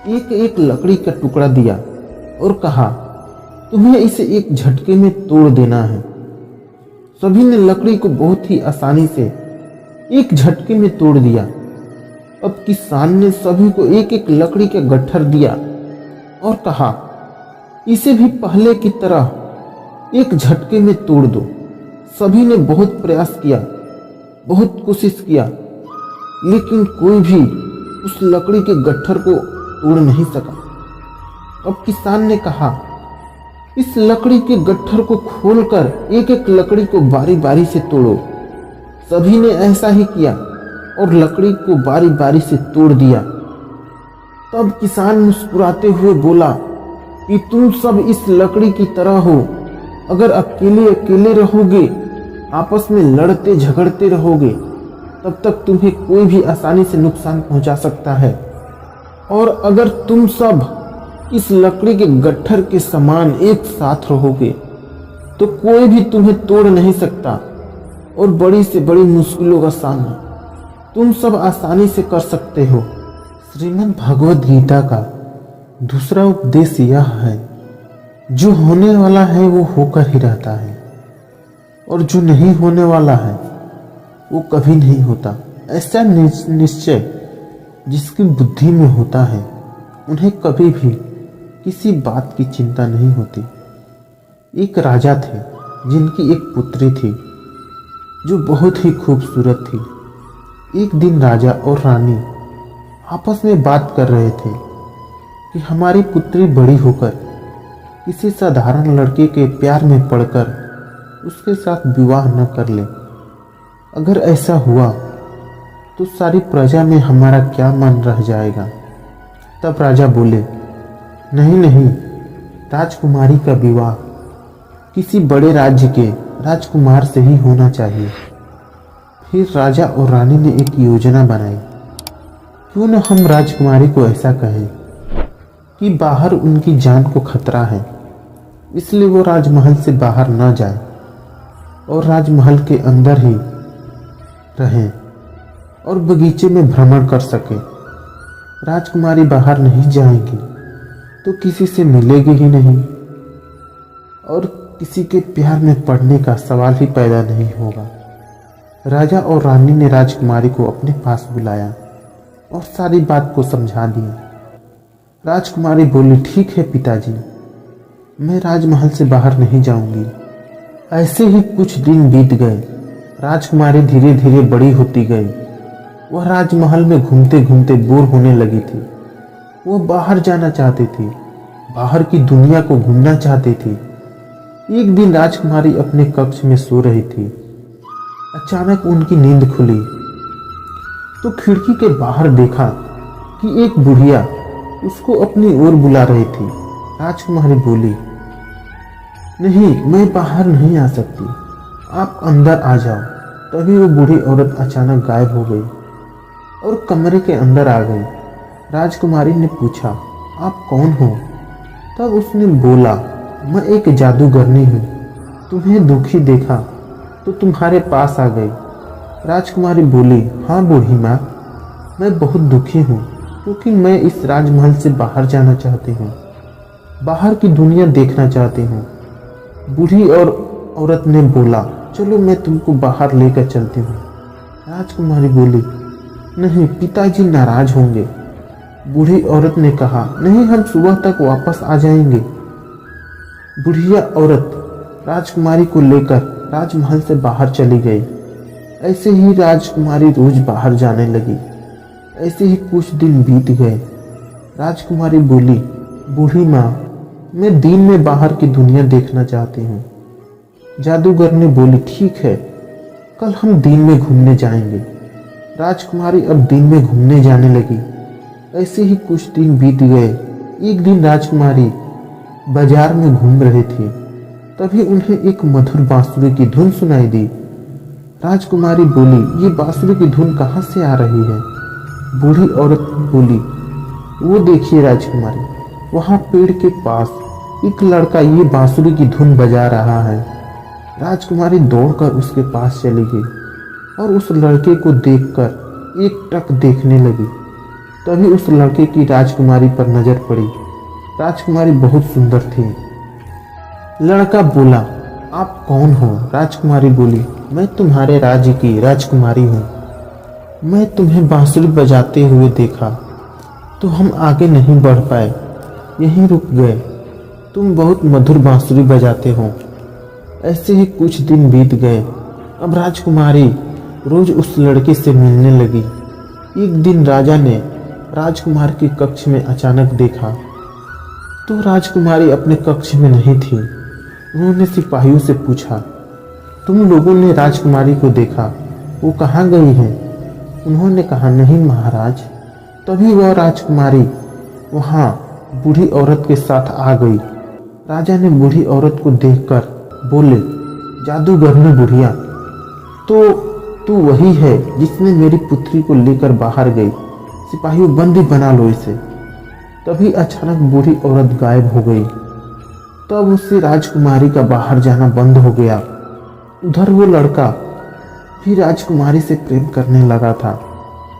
एक एक लकड़ी का टुकड़ा दिया और कहा, तुम्हें इसे एक झटके में तोड़ देना है। सभी ने लकड़ी को बहुत ही आसानी से एक झटके में तोड़ दिया। अब किसान ने सभी को एक एक लकड़ी का गट्ठर दिया और कहा, इसे भी पहले की तरह एक झटके में तोड़ दो। सभी ने बहुत प्रयास किया, बहुत कोशिश किया, लेकिन कोई भी उस लकड़ी के गट्ठर को तोड़ नहीं सका। अब किसान ने कहा, इस लकड़ी के गट्ठर को खोलकर एक एक लकड़ी को बारी बारी से तोड़ो। सभी ने ऐसा ही किया और लकड़ी को बारी बारी से तोड़ दिया। तब किसान मुस्कुराते हुए बोला कि तुम सब इस लकड़ी की तरह हो। अगर अकेले अकेले रहोगे, आपस में लड़ते झगड़ते रहोगे, तब तक तुम्हें कोई भी आसानी से नुकसान पहुंचा सकता है। और अगर तुम सब इस लकड़ी के गट्ठर के समान एक साथ रहोगे तो कोई भी तुम्हें तोड़ नहीं सकता और बड़ी से बड़ी मुश्किलों का सामना तुम सब आसानी से कर सकते हो। श्रीमद् भगवद गीता का दूसरा उपदेश यह है, जो होने वाला है वो होकर ही रहता है और जो नहीं होने वाला है वो कभी नहीं होता। ऐसा निश्चय जिसकी बुद्धि में होता है, उन्हें कभी भी किसी बात की चिंता नहीं होती। एक राजा थे जिनकी एक पुत्री थी जो बहुत ही खूबसूरत थी। एक दिन राजा और रानी आपस में बात कर रहे थे कि हमारी पुत्री बड़ी होकर किसी साधारण लड़के के प्यार में पड़कर उसके साथ विवाह न कर ले। अगर ऐसा हुआ तो सारी प्रजा में हमारा क्या मान रह जाएगा। तब राजा बोले, नहीं नहीं, राजकुमारी का विवाह किसी बड़े राज्य के राजकुमार से ही होना चाहिए। फिर राजा और रानी ने एक योजना बनाई, क्यों न हम राजकुमारी को ऐसा कहें कि बाहर उनकी जान को खतरा है, इसलिए वो राजमहल से बाहर न जाए और राजमहल के अंदर ही रहें और बगीचे में भ्रमण कर सके। राजकुमारी बाहर नहीं जाएगी तो किसी से मिलेगी ही नहीं और किसी के प्यार में पड़ने का सवाल ही पैदा नहीं होगा। राजा और रानी ने राजकुमारी को अपने पास बुलाया और सारी बात को समझा दिया। राजकुमारी बोली, ठीक है पिताजी, मैं राजमहल से बाहर नहीं जाऊंगी। ऐसे ही कुछ दिन बीत गए। राजकुमारी धीरे धीरे बड़ी होती गई। वह राजमहल में घूमते घूमते बोर होने लगी थी। वो बाहर जाना चाहती थी, बाहर की दुनिया को घूमना चाहती थी। एक दिन राजकुमारी अपने कक्ष में सो रही थी। अचानक उनकी नींद खुली तो खिड़की के बाहर देखा कि एक बुढ़िया उसको अपनी ओर बुला रही थी। राजकुमारी बोली, नहीं, मैं बाहर नहीं आ सकती, आप अंदर आ जाओ। तभी वो बूढ़ी औरत अचानक गायब हो गई और कमरे के अंदर आ गई। राजकुमारी ने पूछा, आप कौन हो? तब उसने बोला, मैं एक जादूगरनी हूँ, तुम्हें दुखी देखा तो तुम्हारे पास आ गई। राजकुमारी बोली, हाँ बूढ़ी माँ, मैं बहुत दुखी हूँ क्योंकि मैं इस राजमहल से बाहर जाना चाहती हूँ, बाहर की दुनिया देखना चाहती हूँ। बूढ़ी और औरत ने बोला, चलो मैं तुमको बाहर लेकर चलती हूँ। राजकुमारी बोली, नहीं, पिताजी नाराज होंगे। बूढ़ी औरत ने कहा, नहीं, हम सुबह तक वापस आ जाएंगे। बुढ़िया औरत राजकुमारी को लेकर राजमहल से बाहर चली गई। ऐसे ही राजकुमारी रोज बाहर जाने लगी। ऐसे ही कुछ दिन बीत गए। राजकुमारी बोली, बूढ़ी माँ, मैं दिन में बाहर की दुनिया देखना चाहती हूँ। जादूगर ने बोली, ठीक है, कल हम दिन में घूमने जाएंगे। राजकुमारी अब दिन में घूमने जाने लगी। ऐसे ही कुछ दिन बीत गए। एक दिन राजकुमारी बाजार में घूम रही थी, तभी उन्हें एक मधुर बांसुरी की धुन सुनाई दी। राजकुमारी बोली, ये बांसुरी की धुन कहाँ से आ रही है? बूढ़ी औरत बोली, वो देखिए राजकुमारी, वहाँ पेड़ के पास एक लड़का ये बांसुरी की धुन बजा रहा है। राजकुमारी दौड़कर उसके पास चली गई और उस लड़के को देखकर एक टक देखने लगी। तभी उस लड़के की राजकुमारी पर नजर पड़ी। राजकुमारी बहुत सुंदर थी। लड़का बोला, आप कौन हो? राजकुमारी बोली, मैं तुम्हारे राज्य की राजकुमारी हूँ। मैं तुम्हें बांसुरी बजाते हुए देखा तो हम आगे नहीं बढ़ पाए, यहीं रुक गए। तुम बहुत मधुर बांसुरी बजाते हो। ऐसे ही कुछ दिन बीत गए। अब राजकुमारी रोज उस लड़के से मिलने लगी। एक दिन राजा ने राजकुमार के कक्ष में अचानक देखा तो राजकुमारी अपने कक्ष में नहीं थी। उन्होंने सिपाहियों से पूछा, तुम लोगों ने राजकुमारी को देखा, वो कहाँ गई है? उन्होंने कहा, नहीं महाराज। तभी वह राजकुमारी वहाँ बूढ़ी औरत के साथ आ गई। राजा ने बूढ़ी औरत को देखकर बोले, जादूगरनी बुढ़िया, तो तू वही है जिसने मेरी पुत्री को लेकर बाहर गई। सिपाहियों, बंदी बना लो इसे। तभी अचानक बूढ़ी औरत गायब हो गई। तब उससे राजकुमारी का बाहर जाना बंद हो गया। उधर वो लड़का भी राजकुमारी से प्रेम करने लगा था।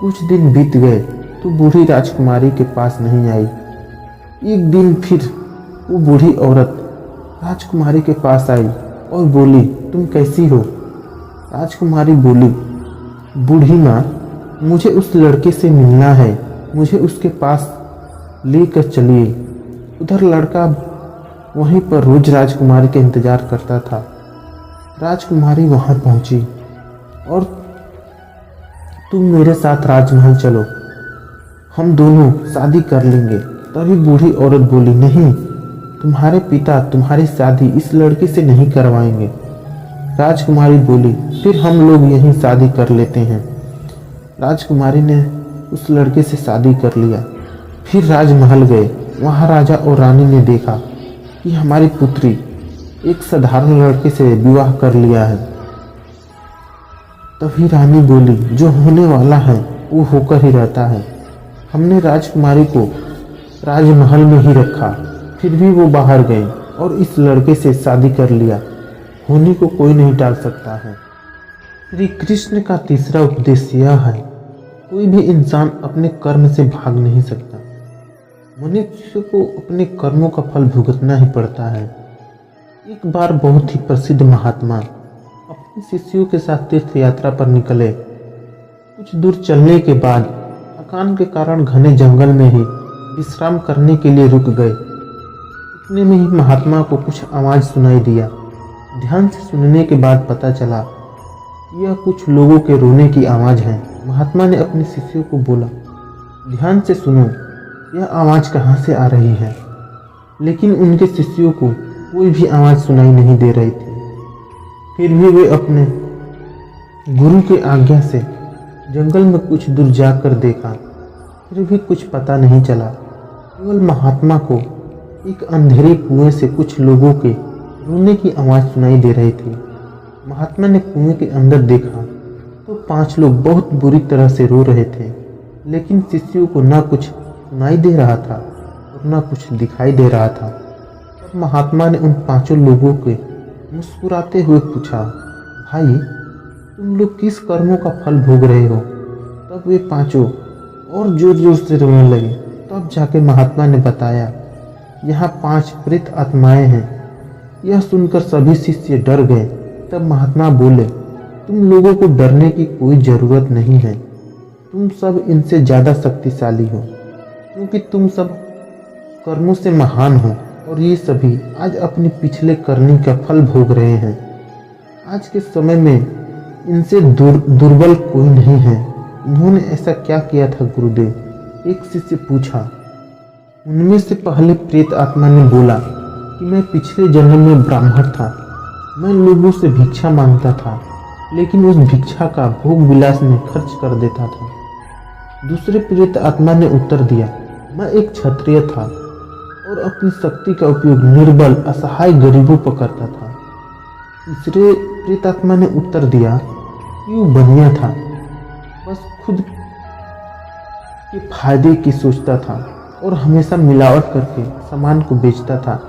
कुछ दिन बीत गए तो बूढ़ी राजकुमारी के पास नहीं आई। एक दिन फिर वो बूढ़ी औरत राजकुमारी के पास आई और बोली, तुम कैसी हो? राजकुमारी बोली, बूढ़ी माँ, मुझे उस लड़के से मिलना है, मुझे उसके पास लेकर चलिए। उधर लड़का वहीं पर रोज राजकुमारी का इंतजार करता था। राजकुमारी वहां पहुंची और तुम मेरे साथ राजमहल चलो, हम दोनों शादी कर लेंगे। तभी बूढ़ी औरत बोली, नहीं, तुम्हारे पिता तुम्हारी शादी इस लड़के से नहीं करवाएंगे। राजकुमारी बोली, फिर हम लोग यहीं शादी कर लेते हैं। राजकुमारी ने उस लड़के से शादी कर लिया। फिर राजमहल गए। वहाँ राजा और रानी ने देखा कि हमारी पुत्री एक साधारण लड़के से विवाह कर लिया है। तभी रानी बोली, जो होने वाला है वो होकर ही रहता है। हमने राजकुमारी को राजमहल में ही रखा, फिर भी वो बाहर गए और इस लड़के से शादी कर लिया। होने को कोई नहीं टाल सकता है। श्री कृष्ण का तीसरा उपदेश यह है, कोई भी इंसान अपने कर्म से भाग नहीं सकता। मनुष्य को अपने कर्मों का फल भुगतना ही पड़ता है। एक बार बहुत ही प्रसिद्ध महात्मा अपने शिष्यों के साथ तीर्थ यात्रा पर निकले। कुछ दूर चलने के बाद थकान के कारण घने जंगल में ही विश्राम करने के लिए रुक गए। इतने में ही महात्मा को कुछ आवाज सुनाई दिया। ध्यान से सुनने के बाद पता चला यह कुछ लोगों के रोने की आवाज है। महात्मा ने अपने शिष्यों को बोला, ध्यान से सुनो, यह आवाज कहाँ से आ रही है? लेकिन उनके शिष्यों को कोई भी आवाज सुनाई नहीं दे रही थी। फिर भी वे अपने गुरु की आज्ञा से जंगल में कुछ दूर जाकर देखा, फिर भी कुछ पता नहीं चला। केवल महात्मा को एक अंधेरे कुएं से कुछ लोगों के रोने की आवाज सुनाई दे रही थी। महात्मा ने कुएं के अंदर देखा तो 5 लोग बहुत बुरी तरह से रो रहे थे, लेकिन शिष्यों को ना कुछ सुनाई दे रहा था और ना कुछ दिखाई दे रहा था। तब महात्मा ने उन 5 लोगों के मुस्कुराते हुए पूछा, भाई, तुम लोग किस कर्मों का फल भोग रहे हो? तब वे 5 और जोर जोर से रोने लगे। तब जाके महात्मा ने बताया, यहाँ 5 प्रेत आत्माएं हैं। यह सुनकर सभी शिष्य डर गए। तब महात्मा बोले, तुम लोगों को डरने की कोई जरूरत नहीं है। तुम सब इनसे ज्यादा शक्तिशाली हो, क्योंकि तुम सब कर्मों से महान हो और ये सभी आज अपनी पिछले करनी का फल भोग रहे हैं। आज के समय में इनसे दुर्बल कोई नहीं है। इन्होंने ऐसा क्या किया था गुरुदेव? एक शिष्य पूछा। उनमें से पहले प्रेत आत्मा ने बोला कि मैं पिछले जन्म में ब्राह्मण था। मैं लोगों से भिक्षा मांगता था, लेकिन उस भिक्षा का भोग विलास में खर्च कर देता था। दूसरे प्रेत आत्मा ने उत्तर दिया, मैं एक क्षत्रिय था और अपनी शक्ति का उपयोग निर्बल असहाय गरीबों पर करता था। तीसरे प्रेत आत्मा ने उत्तर दिया कि वो बनिया था, बस खुद के फायदे की सोचता था और हमेशा मिलावट करके सामान को बेचता था,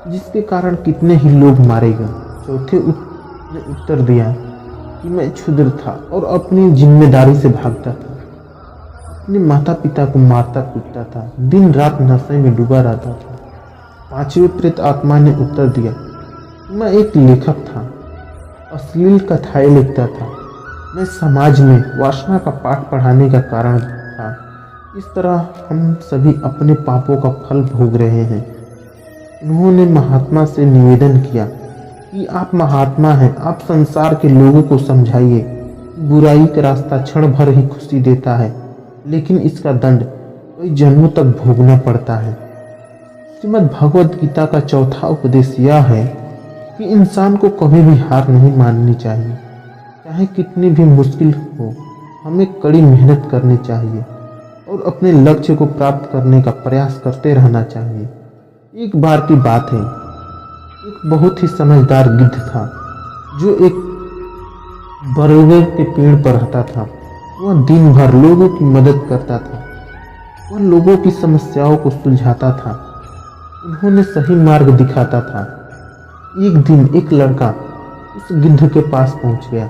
जिसके कारण कितने ही लोग मारे गए। चौथे ने उत्तर दिया कि मैं क्षुद्र था और अपनी जिम्मेदारी से भागता था। अपने माता पिता को मारता पीटता था, दिन रात नशे में डूबा रहता था। पांचवें प्रेत आत्मा ने उत्तर दिया, मैं एक लेखक था, अश्लील कथाएं लिखता था। मैं समाज में वासना का पाठ पढ़ाने का कारण था। इस तरह हम सभी अपने पापों का फल भोग रहे हैं। उन्होंने महात्मा से निवेदन किया कि आप महात्मा हैं, आप संसार के लोगों को समझाइए। बुराई का रास्ता क्षण भर ही खुशी देता है, लेकिन इसका दंड कई जन्मों तक भोगना पड़ता है। श्रीमद् भगवद गीता का चौथा उपदेश यह है कि इंसान को कभी भी हार नहीं माननी चाहिए। चाहे कितनी भी मुश्किल हो, हमें कड़ी मेहनत करनी चाहिए और अपने लक्ष्य को प्राप्त करने का प्रयास करते रहना चाहिए। एक बार की बात है, एक बहुत ही समझदार गिद्ध था जो एक बरगद के पेड़ पर रहता था। वह दिन भर लोगों की मदद करता था, वह लोगों की समस्याओं को सुलझाता था, उन्होंने सही मार्ग दिखाता था। एक दिन एक लड़का उस गिद्ध के पास पहुंच गया।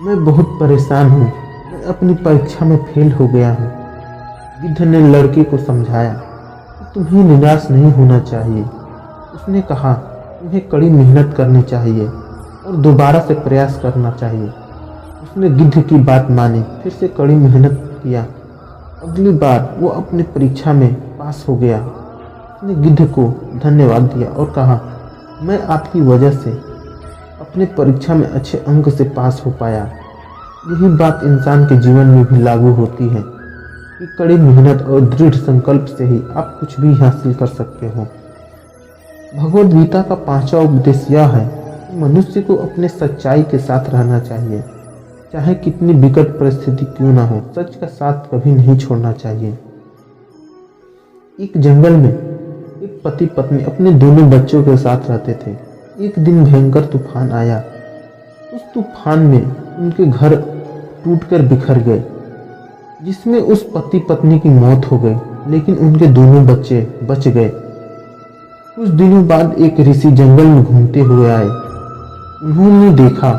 मैं बहुत परेशान हूँ, मैं अपनी परीक्षा में फेल हो गया हूँ। गिद्ध ने लड़के को समझाया कि तुम्हें निराश नहीं होना चाहिए। उसने कहा, तुम्हें कड़ी मेहनत करनी चाहिए और दोबारा से प्रयास करना चाहिए। उसने गिद्ध की बात मानी, फिर से कड़ी मेहनत किया। अगली बार वो अपनी परीक्षा में पास हो गया। उसने गिद्ध को धन्यवाद दिया और कहा, मैं आपकी वजह से अपने परीक्षा में अच्छे अंक से पास हो पाया। यही बात इंसान के जीवन में भी लागू होती है कि कड़ी मेहनत और दृढ़ संकल्प से ही आप कुछ भी हासिल कर सकते हो। भगवद गीता का पांचवा उपदेश यह है कि मनुष्य को अपने सच्चाई के साथ रहना चाहिए। चाहे कितनी विकट परिस्थिति क्यों ना हो, सच का साथ कभी नहीं छोड़ना चाहिए। एक जंगल में एक पति पत्नी अपने दोनों बच्चों के साथ रहते थे। एक दिन भयंकर तूफान आया। उस तूफान में उनके घर टूटकर बिखर गए, जिसमें उस पति पत्नी की मौत हो गई, लेकिन उनके दोनों बच्चे बच गए। कुछ दिनों बाद एक ऋषि जंगल में घूमते हुए आए। उन्होंने देखा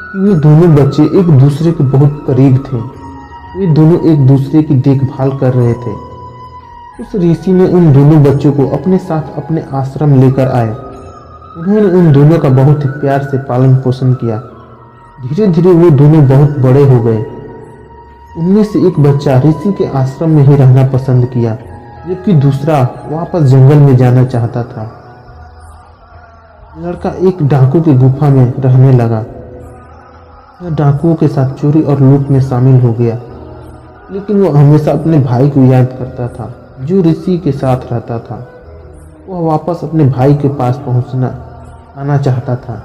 कि वे दोनों बच्चे एक दूसरे के बहुत करीब थे। वे दोनों एक दूसरे की देखभाल कर रहे थे। उस ऋषि ने उन दोनों बच्चों को अपने साथ अपने आश्रम लेकर आए। उन्होंने उन दोनों का बहुत ही प्यार से पालन पोषण किया। धीरे धीरे वो दोनों बहुत बड़े हो गए। उनमें से एक बच्चा ऋषि के आश्रम में ही रहना पसंद किया, जबकि दूसरा वापस जंगल में जाना चाहता था। लड़का एक डाकू की गुफा में रहने लगा। वह डाकुओं के साथ चोरी और लूट में शामिल हो गया, लेकिन वह हमेशा अपने भाई को याद करता था जो ऋषि के साथ रहता था। वह वापस अपने भाई के पास आना चाहता था।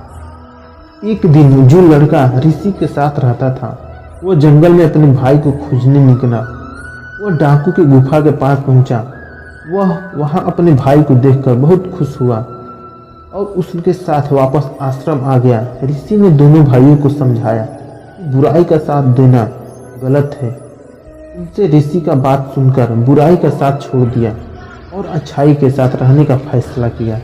एक दिन जो लड़का ऋषि के साथ रहता था, वह जंगल में अपने भाई को खोजने निकला। वह डाकू की गुफा के पास पहुंचा। वह वहां अपने भाई को देखकर बहुत खुश हुआ और उसके साथ वापस आश्रम आ गया। ऋषि ने दोनों भाइयों को समझाया कि बुराई का साथ देना गलत है। उनसे ऋषि का बात सुनकर बुराई का साथ छोड़ दिया और अच्छाई के साथ रहने का फैसला किया।